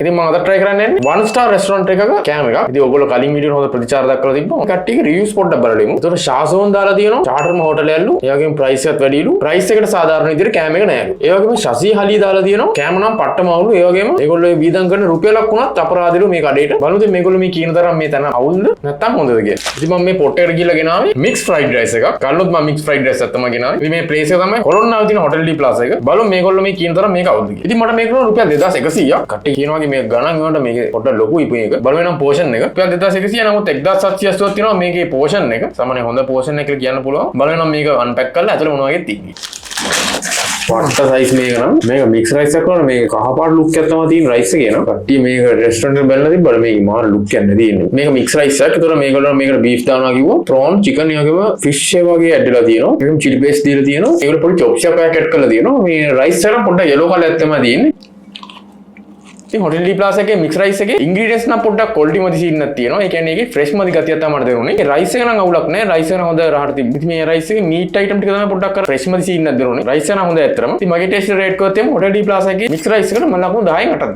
ඉතින් මම අද try කරන්න යන්නේ 1 star restaurant එකක කෑම එකක්. ඉතින් ඔයගොල්ලෝ කලින් වීඩියෝ හොඳ ප්‍රතිචාර දක්වලා තිබ්බා. කට්ටියගේ reviews පොඩ්ඩක් බලලා ඉමු. ඒතකොට ශාසෝන් දාලා තියෙනවා charterම හෝටල් එකලු. ඒ වගේම price එකත් වැඩිලු. price එකට සාධාරණ විදිහට කෑම එක නෑලු. ඒ වගේම ශසී හලිය දාලා තියෙනවා. කෑම නම් පට්ටම අවුලු. ඒ වගේම මේගොල්ලෝ වීදම් කරන රුපියලක් වුණත් අපරාධිලු මේ කඩේට. බලමු ඉතින් මේගොල්ලෝ මේ කියන තරම් මේ තන අවුල්ද නැත්තම් හොඳද කියලා. ඉතින් මම මේ පොට් එකට ගිහලා ගෙනාවේ mixed fried rice එකක්. කල්ලොත් මම mixed fried rice එකක් තමයි ගෙනාවේ. ඉතින් මේ place එක තමයි කොළොන්නාවේ තියෙන hotel D plaza එක. බලමු මේගොල්ලෝ මේ කියන තරම් මේක අවුල්ද කියලා. ඉතින් මට මේක රුපියල් 2100ක්. කට්ටිය කියනවා මේ ගණන් වලට මේක පොඩ්ඩක් ලොකුයි මේක. බලමු නම් portion එක. රුපියල් 2100 නමුත් 1780ක් තියෙනවා මේකේ portion එක. සාමාන්‍ය හොඳ portion එක කියලා කියන්න පුළුවන්. බලමු නම් මේක unpack කරලා ඇතුලේ මොනවා වගේ තියෙන්නේ. පට්ට සයිස් මේක නම් මේක මික්ස් රයිස් එකක් වල මේක කහපාට ලුක් එකක් තමයි තියෙන රයිස් එකේ නේද? කට්ටිය මේක රෙස්ටොරන්ට් එකේ බලලා තිබ්බල මේක මාර ලුක් එකක් නෙදීන්නේ. මේක මික්ස් රයිස් එකක්. ඒතර මේගොල්ලෝ මේකට බීෆ් දානවා කිව්වා. ප්‍රෝන්, චිකන් වගේම ෆිෂ් එක වගේ ඇඩ්ලා තියෙනවා. ඒකම චිලි පේස්ට් දීලා තියෙනවා. ඒකට පොඩි චොප්ස් එකක් ඇඩ් කරලා තියෙනවා. මේ රයිස් එක පොඩ්ඩක් yellow කලර් එකක් තමයි තියෙන්නේ. ඉතින් hotel D plaza එකේ mix rice එකේ ingredients නම් පොඩ්ඩක් quality මදි සීන් එකක් තියෙනවා. ඒ කියන්නේ ඒකේ fresh මදි ගතියක් තමයි මට දැනුනේ. ඒ rice එක නම් අවුලක් නැහැ. rice එක නම් හොඳ රහට තිබ්බ. ඉතින් මේ rice එකේ meat item ටික තමයි පොඩ්ඩක් අර fresh මදි සීන් එකක් දැනුනේ. rice එක නම් හොඳ ඇත්තටම. ඉතින් මගේ taste rate එකත් එම hotel D plaza එකේ mix rice එකට මම ලකුණු 10න් 8ක් දෙනවා.